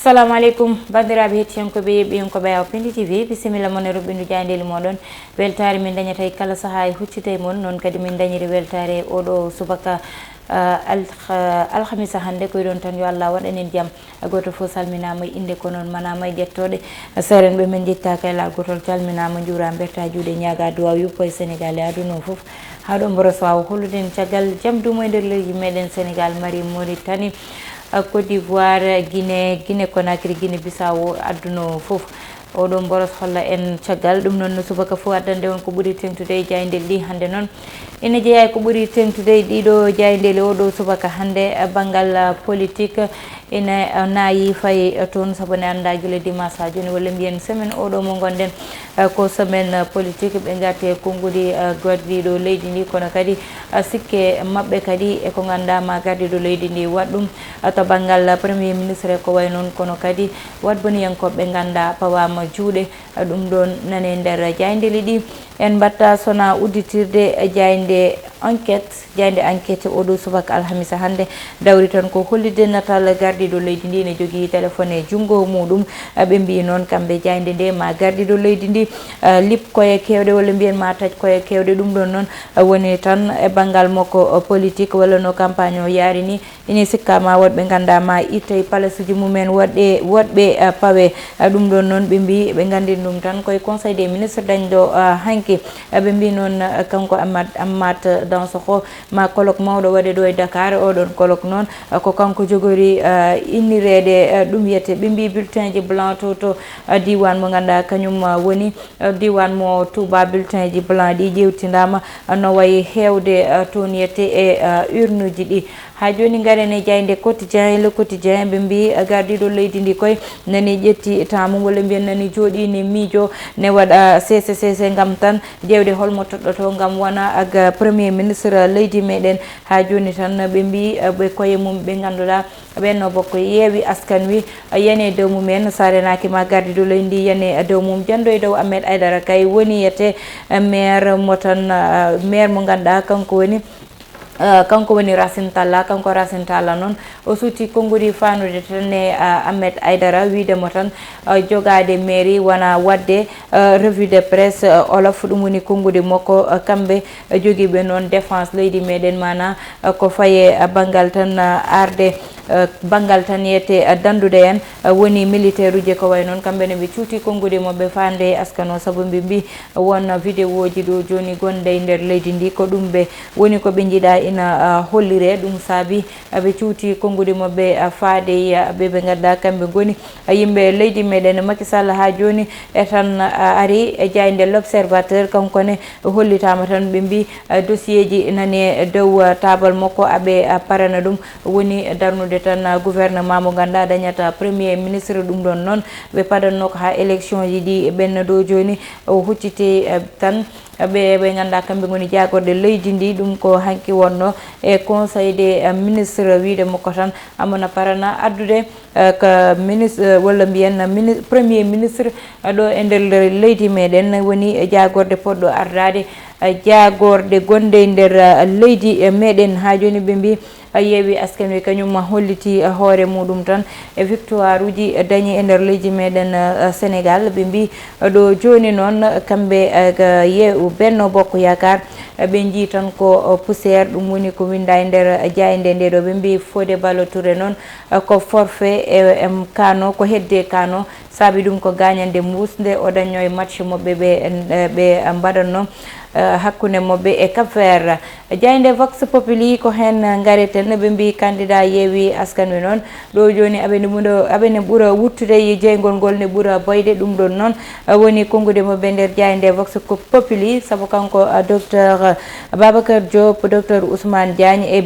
Assalamu alaikum bandiraɓe hettiyankoɓe ɓiyonkoɓe awa Pindi TV bisimilla moon e ruɓɓindu jandeli moɗon weltare min dañata e kala saaha e huccitay moon noon kadi min dañiri weltare oɗo subaka alhamisa hande koye ɗon tan yo Allah waɗanen jaam goto fof salminama inde ko noon manama e ƴettoɗe seren ɓe min jettaka e laal gotol calminama juura berta juuɗe ñaaga duwaw yuppo e Sénégal e aduna o foof haɗo mboros wawa holluden caggal jaam dumo e nder leydi meɗen Sénégal Mali Mauritanie Côte d'Ivoire Guinée Conakry Guinée Bissau aduna fof oɗon mboros holla en caggal ɗum noon no subaka fof addande on ko ɓuuri tengtude e jayndel ɗi hande noon ene jeeya ko ɓuuri tengtude e ɗiɗo jayndele oɗo subaka hande banggal politique ene naayi fayi toon saabu ne anda guila dimanche ha joni walla mbiyen semaine oɗo mo gonɗen ko semaine politique ɓe garte konngudi gardiɗo leydi ndi kono kadi sikke mabɓe kadi eko gandama gardiɗo leydi ndi wat ɗum to banggal premier ministre ko way noon kono kadi wat boniyankoɓe ganda pawama juuɗe ɗum ɗon nane nder jayndeli ɗi en batta sona udditirde jayde enquête oɗo subaka alhamisa hande dawri tan ko hollide natal gardiɗo leydi ndi ne jogui téléphone e junggo muɗum ɓe mbi noon kamɓe jayde nde ma gardiɗo leydi ndi lip koye kewɗe walla mbiyen ma taj koye kewɗe ɗum ɗon noon woni tan e banggal makko politique walla no campagne o yaari ni ine sikkama woɗɓe gandama itta e place ji mumen woɗɓe pawe ɗum ɗon noon ɓe mbi ɓe gandin ɗum tan koye conseil des ministres dañɗo hanki ɓe mbi noon kanko Amat Dansokho ma colloque mawɗo waɗe ɗo e Dakar oɗon colloque noon ko kanko jogori innirede ɗum wiyete ɓe mbi bulletin ji blanc to diwan mo ganduɗa kañum woni diwan mo Touba bulletin ji blanc ɗi ƴewtidama no wayi hewde toon yette e urne ji ɗi ha joni garen e jayde quotidien le quotidien ɓe mbi gardiɗo leydi ndi koye nani ƴetti temps mum walla mbiyen nani jooɗi ne miijo ne waɗa CCC gam tan ƴewde holmo toɗɗoto gam wona aga premier ministre leydi meɗen ha joni tan ɓe mbi ɓe koye mum ɓe ganduɗa ɓenno bokko yeewi askan wi yane dow mumen sarenaki ma gardiɗo leydi ndi yane dow mum janndo e dow Ahmed Aidara kay woni yete maire mo tan maire mo ganduɗa kanko woni Racine Talla kanko Racine Talla noon o suuti konngudi fanude tan e Ahmed Aidara widemo tan jogade mairie wona wadde revue de presse olof ɗum woni konngudi makko kamɓe joguiɓe noon défense leydi meɗen mana ko faye banggal tan arde banggal tan yete dandude en woni militaire uji ko way noon kamɓene ɓe cuuti konngudi moɓe fande askano saabu ɓe mbi won vidéo ji ɗo joni gonɗe e nder leydi ndi ko ɗum ɓe woni ko ɓe jiiɗa ina hollire ɗum saabi ɓe cuuti konngudi moɓe faade ɓe ganduɗa kamɓe goni yimɓe leydi meɗen Macky Sall ha joni e tan ari e jayde l'observateur kankone hollitama tan ɓe mbi dossier ji nani dow table makko aɓe parana ɗum woni darnude tan gouvernement mo ganduɗa dañata premier ministre ɗum ɗon noon ɓe padanno ko ha élection ji ɗi ɓenna ɗo joni o huccite tan ɓe ganduɗa kamɓe goni jagorde leydi ndi ɗum ko hanki wonno e conseil des ministres wiide makko tan amona parana addude ko ministre walla mbiyen premier ministre ɗo e nder leydi meɗen woni jagorde poɗɗo ardade jagorde gonde e nder leydi meɗen ha joni ɓe mbi yeewi askan wi kañum holliti hoore muɗum tan e victoire uji dañi e nder leydi meɗen Sénégal ɓe mbi ɗo joni noon kamɓe Benno Bokk Yakar ɓe jii tan ko poussiére ɗum woni ko winda e nder jayde nde ɗo ɓe mbi Fodé Ballo Touré noon ko forfait e kano ko hedde kano saabi ɗum ko gagnande mbusde o dañño e match moɓɓe ɓe mbaɗanno hakkude moɓɓe e Cap-Vert jayde Vox Populi ko hen gareten ɓe mbi candidat yeewi askan wi noon ɗo joni aɓene ɓuura wuttude e jeygol ngol ne ɓuura boyde ɗum ɗon noon woni konngudi moɓe nder jayde Vox Populi saabu kanko docteur Babacar Diop docteur Ousmane Diagne e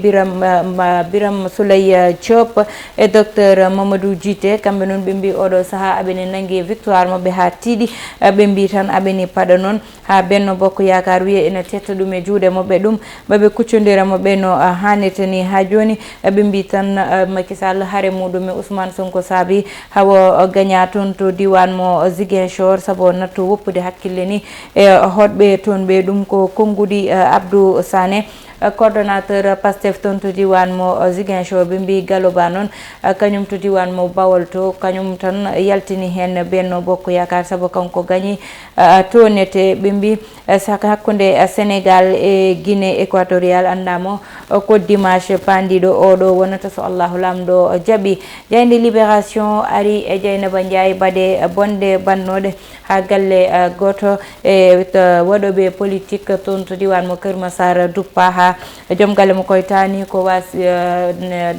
Biram Souleye Diop e docteur Mamadou Djité kamɓe noon ɓe mbi oɗo saaha aɓene nangui victoire moɓɓe ha tiiɗi ɓe mbi tan aɓene paɗa noon ha Benno Bokk Yakar wiye ene tetta ɗum e juuɗe moɓɓe ɗum ɓeɓe kuccodira moɓɓe no hannirta ni ha joni ɓe mbi tan Macky Sall haare muɗum e Ousmane Sonko saabi hawo gagna toon to diwan mo Ziguinchor saabu natto woppude hakkille ni e hoɗɓe toon ɓe ɗum ko konngudi Abdou Sané coordonnateur Pastef ton to diwan mo Ziguinchor ɓe mbi Galoba noon kañum to diwan mo Bawol to kañum tan yaltini hen Benno Bokk Yakar saabu kanko gañi tonete ɓe mbi saka hakkude Sénégal e Guinée équatorial andamo ko dimanche pandiɗo oɗo wonata so Allahu lamɗo jaaɓi. Jayde Libération ari e Dieynaba Ndiaye baɗe bonde bannode ha galle goto e waɗoɓe politique toon to diwan mo Keur Massar duppa ha joom galle mo koye tani ko wasi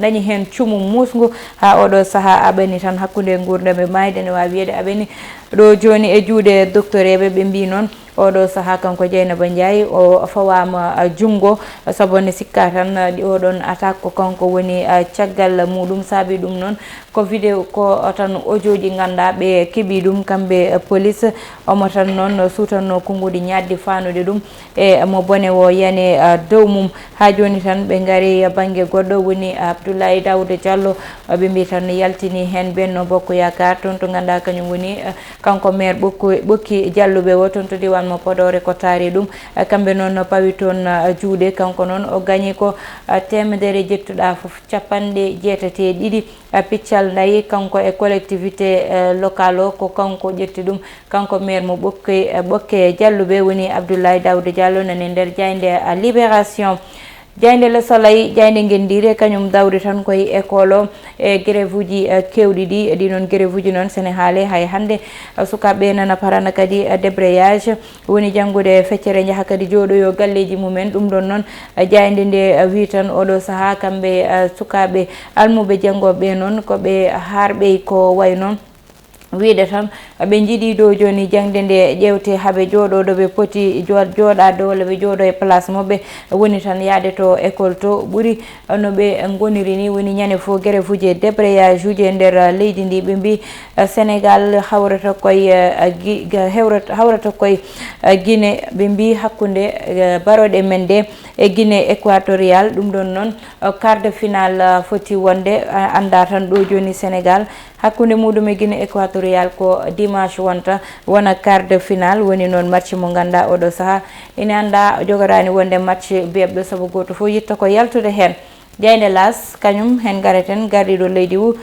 dañi hen cuumu musgu ha oɗo saaha aɓani tan hakkude gurdam e mayde ne wawi wiyede aɓani ɗo joni e juuɗe docteur eɓe ɓe mbi noon oɗo saaha kanko Dieynaba Ndiaye o fawama jungo sabone sikka tan oɗon attaque ko kanko woni caggal muɗum saabi ɗum noon ko vidéo ko tan audio ji ganda ɓe keeɓi ɗum kamɓe police omo tan noon sutanno konngudi ñaddi fanude ɗum e mo bone o yani dow mum ha joni tan ɓe gari banggue goɗɗo woni Abdoulaye Daouda Diallo ɓe mbi tan yaltini hen Benno Bokk Yakar toon to ganda kañum woni kanko maire ɓokki Dialloɓe o toon to diwan mo Podor ko taari ɗum kamɓe noon pawi toon juuɗe kanko noon o gañi ko temedere jettuɗa foof 82 piccal nayi kanko e collectivité locale o ko kanko ƴetti ɗum kanko maire mo ɓokke Dialloɓe woni Abdoulaye Daouda Diallo nane nder Jayde Libération. Jayde Le Soleil jayde gendire kañum dawri tan koye école o e grève uji kewɗi ɗi ɗi noon grève uji noon sene haale hay hande sukaɓe nana parana kadi débrayage woni janggude feccere jaaha kadi jooɗoyo galleji mumen ɗum ɗon noon jayde nde wi tan oɗo saaha kamɓe sukaɓe almuɓe janggoɓe noon koɓe harɓey ko way noon wiide tan ɓe jiiɗi dow joni jangde nde ƴewte haaɓe jooɗoɗo ɓe poti jooɗade walla ɓe jooɗo e place mabɓe woni tan yaade to école to ɓuuri no ɓe goniri ni woni ñande fo grève uji débrayage uji e nder leydi ndi ɓe mbi Sénégal hawrata koye Guinée ɓe mbi hakkude baroɗe men de e Guinée équatorial ɗum ɗon noon quart de finale foti wonde anda tan ɗo joni Sénégal hakkude muɗum e Guinée équatorial ko dimanche wonta wona quart de finale woni noon match mo ganda oɗo saaha ina anda jogorani wonde match bebɗo saabu goto fo yitta ko yaltude hen. Jayde Las kañum hen gareten gardiɗo leydi wu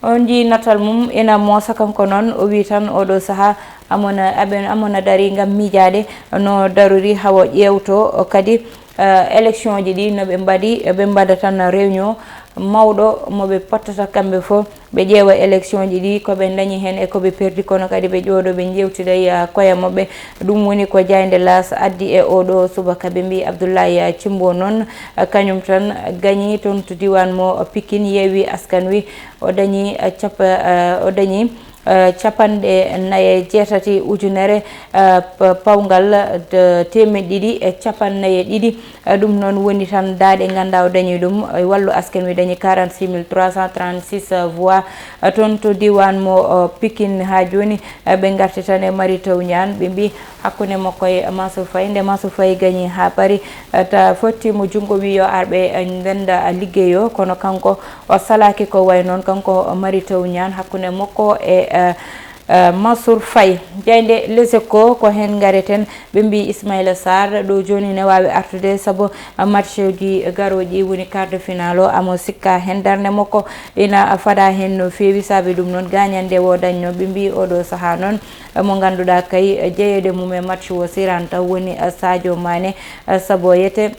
on ji natal mum ina moosa kanko noon o wi tan oɗo saaha amona dari gam miijade no darori hawo ƴewto kadi élection ji ɗi noɓe mbaɗi ɓe mbaɗa tan réunion mawɗo moɓe pottata kamɓe fof ɓe ƴeewa élection ji ɗi koɓe dañi hen e koɓe perdi kono kadi ɓe ƴooɗo ɓe jewtida koye mabɓe ɗum woni ko Jayde Las addi e oɗo subaka ɓe mbi Abdoulaye Thimbo noon kañum tan gañi toon to diwan mo Pikine Yewwi Askan Wi o dañi capanɗe naye jeetati ujunere pawgal temeɗɗe 250 ɗum noon woni tan daaɗe ganda o dañi ɗum wallu askan wi dañi 46 336 voix toon to diwan mo Pikine ha joni ɓe garti tan e Mary Teuw Niane ɓe mbi hakkude makko e Mansour Faye nde Mansour Faye gañi ha paari ta fottimo jungo wi yo arɓe ndenda ligguey o kono kanko o salaki ko way noon kanko Mary Teuw Niane hakkude makko e Mansour Faye. Jayde Les Échos ko hen gareten ɓe mbi Ismaïla Sarr ɗo joni ne wawi artude saabu match ji garoji woni quart de finale o amo sikka hen darde makko ina faada hen no fewi saabi ɗum noon gagnande o dañno ɓe mbi oɗo saaha noon mo ganduɗa kay jeeyede mum e match o siranta woni Sadio Mané saabu yete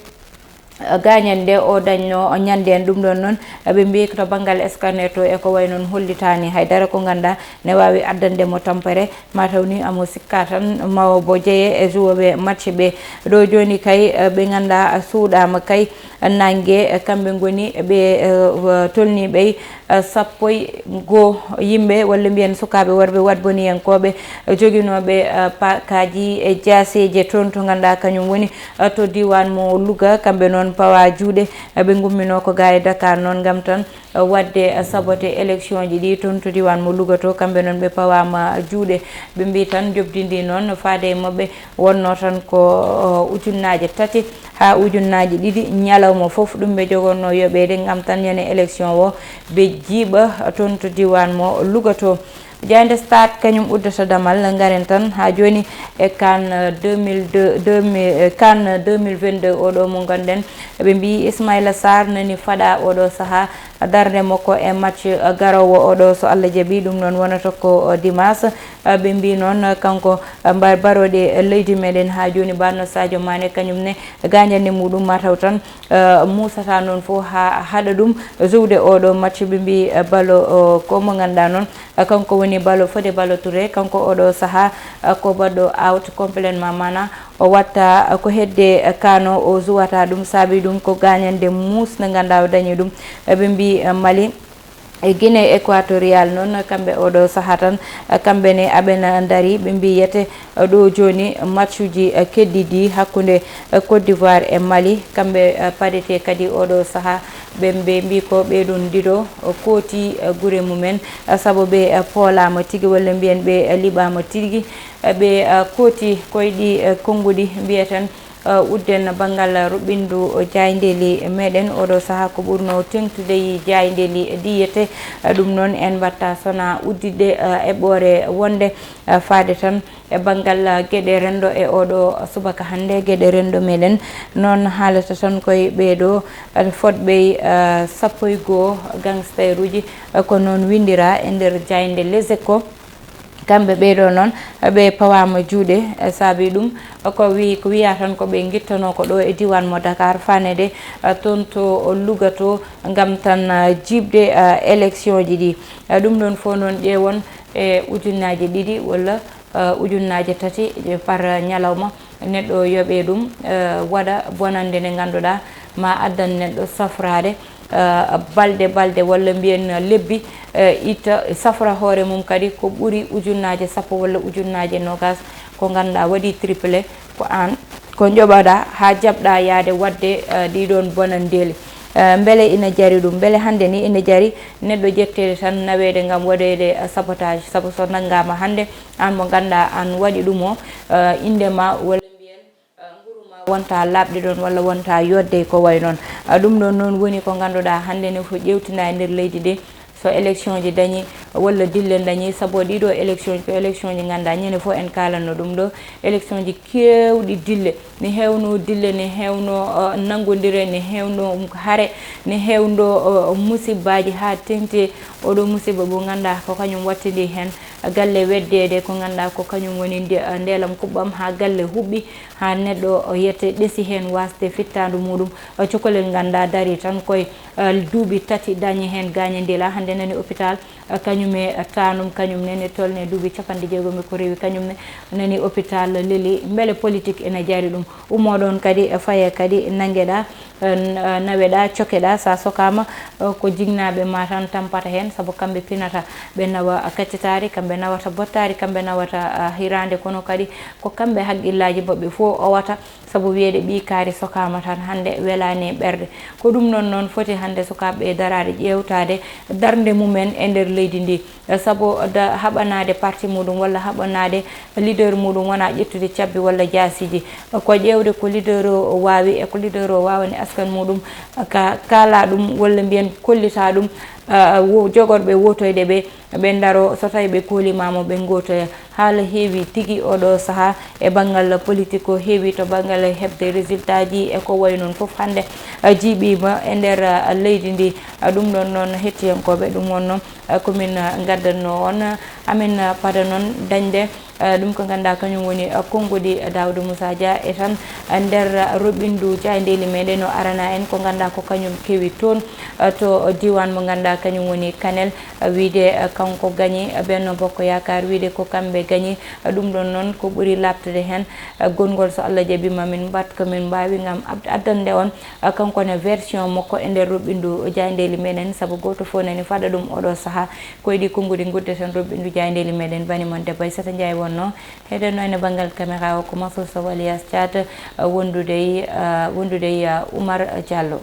gagnande o dañno ñande en ɗum ɗon noon ɓe mbi to banggal scanner to e ko way noon hollitani haydara ko ganda ne wawi addande mo tampere mataw ni amo sikka tan mawo bo jeeye e jouoɓe match ɓe ɗo joni kay ɓe ganda suuɗama kay nangue kamɓe goni ɓe tolniɓe 11 yimɓe walla mbiyen sukaɓe worɓe wadboniyankoɓe joguinoɓe pakaji e jaseje toon to ganda kañum woni to diwan mo Louga kamɓe noon pawa juuɗe ɓe gummino ko ga e Dakar noon gam tan wadde sabote élection ji ɗi toon to diwan mo Louga to kamɓe noon ɓe pawama juuɗe ɓe mbi tan jobdidi noon faade mabɓe wonno tan ko ujunnaje 3 ha ujunnaje 2 ñalawma foof ɗum ɓe jogorno yoɓede gam tan ñande élection o ɓe jiiɓa toon to diwan mo Louga to Jande Start kañum uddata damal ngaren tan ha joni e CAN 2022 oɗo mo ganden ɓe mbi Ismaïla Sarr nani fada oɗo saaha darde makko e match garowo oɗo so Allah jaaɓi ɗum noon wonata ko dimanche ɓe mbi noon kanko baroɗe leydi meɗen ha joni banno Sadio Mané kañumne gañande muɗum mataw tan musata noon fo ha haɗa ɗum joude oɗo match ɓe mbi balo ko mo ganduɗa noon kanko woni balo Fodé Ballo-Touré kanko oɗo saaha ko baɗɗo out complètement mana o watta ko hedde kano o jouwata ɗum saabi ɗum ko gañande mus nde ganduɗa o dañi ɗum ɓe mbi Mali e Guinée équatorial noon kamɓe oɗo saaha tan kamɓene aɓena daari ɓe mbi yete ɗo joni match uji keddiɗi hakkude Côte d'Ivoire e Mali kamɓe paɗete kadi oɗo saaha ɓe mbi ko ɓeɗon diɗo kooti guure mumen saabu ɓe poolama tigui walla mbiyen ɓe liɓama tigui ɓe kooti koyɗi konnguɗi mbiyeten udden banggal ruɓindu jaydeli meɗen oɗo saaha ko ɓurno tengtude jaydeli diyete ɗum noon en batta sona uddide eɓɓore wonde faade tan e banggal gueɗe rendo e oɗo subaka hande gueɗe rendo meɗen noon haalata tan koye ɓeɗo fodɓe 11 gangster uji ko noon windira e nder jayde Les Échos kamɓe ɓeɗo noon ɓe pawama juuɗe saabi ɗum ko wiya tan ko ɓe guittano ko ɗo e diwan mo Dakar fanede toon to Louga to gam tan jiibde élection ji ɗi ɗum ɗon fo noon ƴeewon e ujunnaje 2 walla ujunnaje 3 par ñalawma neɗɗo yoɓe ɗum waɗa bonande nde ganduɗa ma addan neɗɗo safrade balde walla mbiyen lebbi itta safra hoore mum kadi ko ɓuuri ujunnaje 10 walla ujunnaje 20 ko ganduɗa waɗi triplé ko an ko joɓaɗa ha jaɓɗa yaade wadde ɗiɗon bonandeli beele ina jari ɗum beele hande ni ina jari neɗɗo jettede tan nawede gam waɗede sabotage saabu so naggama hande an mo ganduɗa an waɗi ɗum o indema walla wonta labde ɗon walla wonta yodde ko way noon ɗum ɗon noon woni ko ganduɗa hande ne fo ƴewtina e nder leydi ndi so élection ji dañi walla dille dañi saabu ɗiɗo élection ji ko élection ji ganduɗa ñande fo en kalanno ɗum ɗo élection ji kewɗi dille ne hewno dille ne hewno naggodire ne hewno haare ne hewno musibbaji ha tengti oɗo musiba mo ganduɗa ko kañum wattidi hen galle weddede ko ganduɗa ko kañum woni ndelam kuɓɓam ha galle huɓɓi ha neɗɗo yette ɗeesi hen wasde fittadu muɗum cukalel ganduɗa daari tan koye duuɓi 3 dañi hen gañadila hande nani hôpital kañume tanum kañum nene tolne duuɓi 60 ko rewi kañumne nani hôpital leeli beele politique ene jaari ɗum ummoɗon kadi faye kadi nangueɗa naweɗa cokeɗa sa sokama ko jignaɓe ma tan tampata hen saabu kamɓe pinata ɓe nawa kaccitari kamɓe nawata bottari kamɓe nawata hirande kono kadi ko kamɓe haqqillaji mabɓe fo owata saabu wiyede ɓi kaari sokama tan hande welani ɓerde ko ɗum noon foti hande sukaɓe darade ƴewtade darde mumen e nder leydi ndi saabu haɓanade parti muɗum walla haɓanade leader muɗum wona ƴettude cabbi walla jasiji ko ƴewde ko leader o wawi e ko leader o wawani askan muɗum ka kala ɗum walla mbiyen kollita ɗum jogorɓe wotoyde ɓe daro so tawi ɓe koolimama ɓe gotoya haala heewi tigui oɗo saaha e banggal politique o heewi to banggal hebde résultat ji e ko way noon foof hande jiiɓima e nder leydi ndi ɗum ɗon noon hettiyankoɓe ɗum wonno komin gaddanno on amin paada noon dañde ɗum ko ganduɗa kañum woni konngudi Daouda Moussa Dia e tan nder roɓindu jaydeli meɗen o arana en ko ganduɗa ko kañum kewi toon to diwan mo ganduɗa kañum woni Kanel wiide kanko gagné Benno Bokk Yakar wiide ko kamɓe gagné ɗum ɗon noon ko ɓuuri labtude hen gongol so Allah jaɓima min mbat komin mbawi gam addande on kankone version makko e nder roɓindu jaydeli meɗen saabu goto fo nani faɗa ɗum oɗo saaha koyɗi konngudi guddeten roɓindu jaydeli meɗen banimon debbo Aissata Ndiaye wonno heɗenno ene banggal caméra o ko Mansour Sow alias Thiat wondude Oumar Diallo.